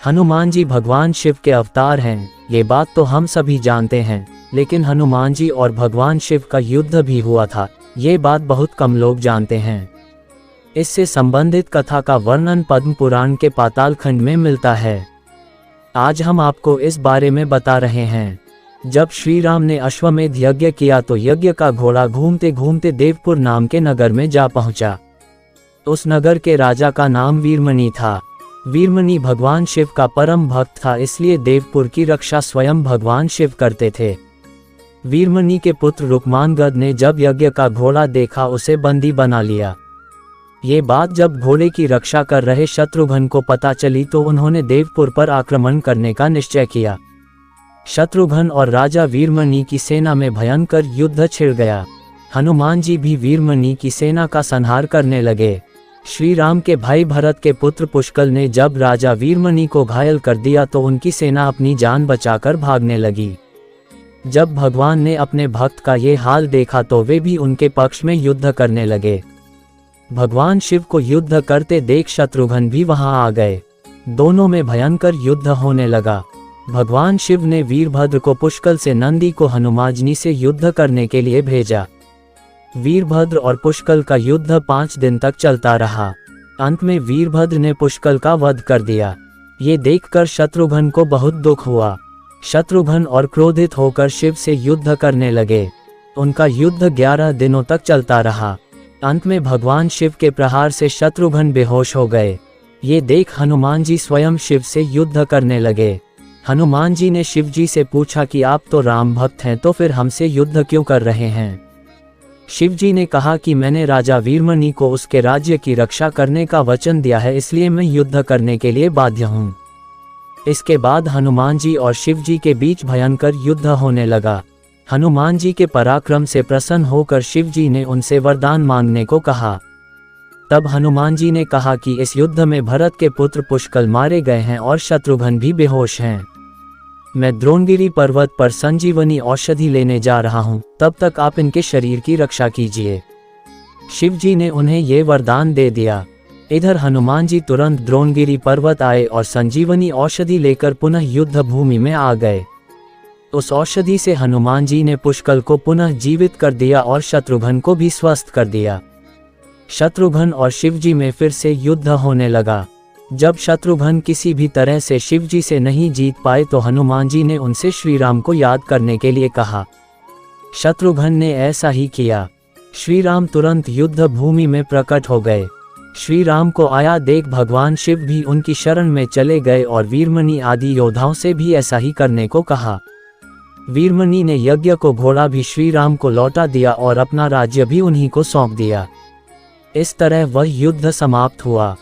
हनुमान जी भगवान शिव के अवतार हैं, ये बात तो हम सभी जानते हैं, लेकिन हनुमान जी और भगवान शिव का युद्ध भी हुआ था, ये बात बहुत कम लोग जानते हैं। इससे संबंधित कथा का वर्णन पद्म पुराण के पाताल खंड में मिलता है। आज हम आपको इस बारे में बता रहे हैं। जब श्री राम ने अश्वमेध यज्ञ किया तो यज्ञ का घोड़ा घूमते घूमते देवपुर नाम के नगर में जा पहुंचा। उस नगर के राजा का नाम वीरमणि था। वीरमणि भगवान शिव का परम भक्त था, इसलिए देवपुर की रक्षा स्वयं भगवान शिव करते थे। वीरमणि के पुत्र रुक्मांगद ने जब यज्ञ का घोड़ा देखा उसे बंदी बना लिया। ये बात जब घोड़े की रक्षा कर रहे शत्रुघ्न को पता चली तो उन्होंने देवपुर पर आक्रमण करने का निश्चय किया। शत्रुघ्न और राजा वीरमणि की सेना में भयंकर युद्ध छिड़ गया। हनुमान जी भी वीरमणि की सेना का संहार करने लगे। श्री राम के भाई भरत के पुत्र पुष्कल ने जब राजा वीरमणि को घायल कर दिया तो उनकी सेना अपनी जान बचाकर भागने लगी। जब भगवान ने अपने भक्त का ये हाल देखा तो वे भी उनके पक्ष में युद्ध करने लगे। भगवान शिव को युद्ध करते देख शत्रुघ्न भी वहां आ गए। दोनों में भयंकर युद्ध होने लगा। भगवान शिव ने वीरभद्र को पुष्कल से नंदी को हनुमानजी से युद्ध करने के लिए भेजा। वीरभद्र और पुष्कल का युद्ध 5 दिन तक चलता रहा। अंत में वीरभद्र ने पुष्कल का वध कर दिया। ये देखकर शत्रुघ्न को बहुत दुख हुआ। शत्रुघ्न और क्रोधित होकर शिव से युद्ध करने लगे। उनका युद्ध 11 दिनों तक चलता रहा। अंत में भगवान शिव के प्रहार से शत्रुघ्न बेहोश हो गए। ये देख हनुमान जी स्वयं शिव से युद्ध करने लगे। हनुमान जी ने शिव जी से पूछा कि आप तो राम भक्त हैं, तो फिर हमसे युद्ध क्यों कर रहे हैं? शिव जी ने कहा कि मैंने राजा वीरमणि को उसके राज्य की रक्षा करने का वचन दिया है, इसलिए मैं युद्ध करने के लिए बाध्य हूँ। इसके बाद हनुमान जी और शिव जी के बीच भयंकर युद्ध होने लगा। हनुमान जी के पराक्रम से प्रसन्न होकर शिव जी ने उनसे वरदान मांगने को कहा। तब हनुमान जी ने कहा कि इस युद्ध में भरत के पुत्र पुष्कल मारे गए हैं और शत्रुघ्न भी बेहोश हैं। मैं द्रोणगिरी पर्वत पर संजीवनी औषधि लेने जा रहा हूँ, तब तक आप इनके शरीर की रक्षा कीजिए। शिव जी ने उन्हें ये वरदान दे दिया। इधर हनुमान जी तुरंत द्रोणगिरी पर्वत आए और संजीवनी औषधि लेकर पुनः युद्ध भूमि में आ गए। उस औषधि से हनुमान जी ने पुष्कल को पुनः जीवित कर दिया और शत्रुघ्न को भी स्वस्थ कर दिया। शत्रुघ्न और शिव जी में फिर से युद्ध होने लगा। जब शत्रुघ्न किसी भी तरह से शिव जी से नहीं जीत पाए तो हनुमान जी ने उनसे श्री राम को याद करने के लिए कहा। शत्रुघ्न ने ऐसा ही किया। श्री राम तुरंत युद्ध भूमि में प्रकट हो गए। श्री राम को आया देख भगवान शिव भी उनकी शरण में चले गए और वीरमणि आदि योद्धाओं से भी ऐसा ही करने को कहा। वीरमणि ने यज्ञ को घोड़ा भी श्री राम को लौटा दिया और अपना राज्य भी उन्हीं को सौंप दिया। इस तरह वह युद्ध समाप्त हुआ।